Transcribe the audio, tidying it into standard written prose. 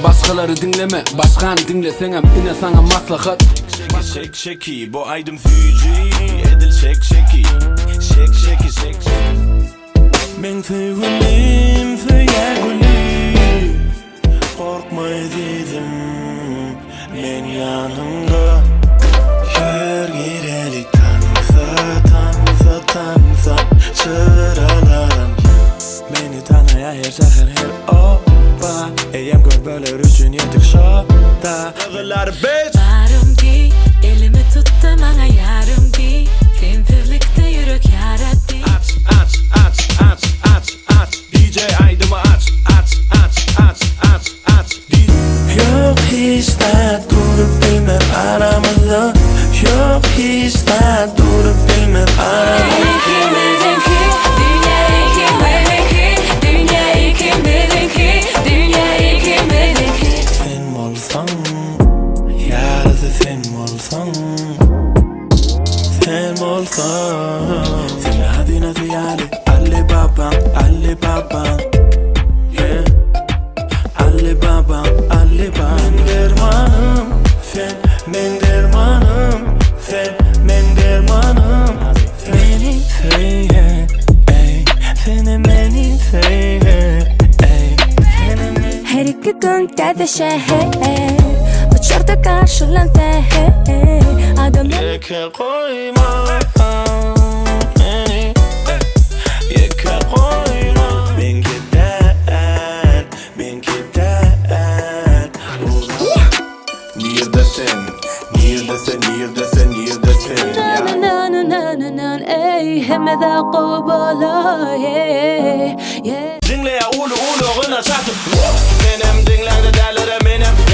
Başkaları dinleme, başkan dinlesene yine sana maslahat. Shake shaky, bu aydım füyücü. Edil shake shaky. Shake shaky shake shaky. Men fıygullim fıygullim. Korkma dedim men yanımda. Her girelik tansa çıralaram. Beni tanıya her şehir her oba. Eyem gör böyle rüçün yedik şoda. Ağılar bitch. Varım ki elimi tuttu bana yarım ki. Sen birlikte yürük yarattı. Aç DJ Aydım'ı aç Yok hiç de durup bilmem aramızda. Yok hiç de durup bilmem aramızda. Kimledin ki dünyayı kimledin ki. Dünyayı kimledin ki. Dünyayı kimledin ki. Sen olsan yarısı sen olsan. Sen olsan Sen adına ziyade Ali Baba Yeah Ali Baba Men dermanım Sen men dermanım Sen men dermanım Beni söyle ey Seni beni söyle ey Her iki gün dedişe uçurdu karşılantı Adım Yeke koyma beni Yeke koyma Ben gider Neredesin Nan ey hemede qobala Dinle ya ulu gına çatım Benim dinlendi derlere benim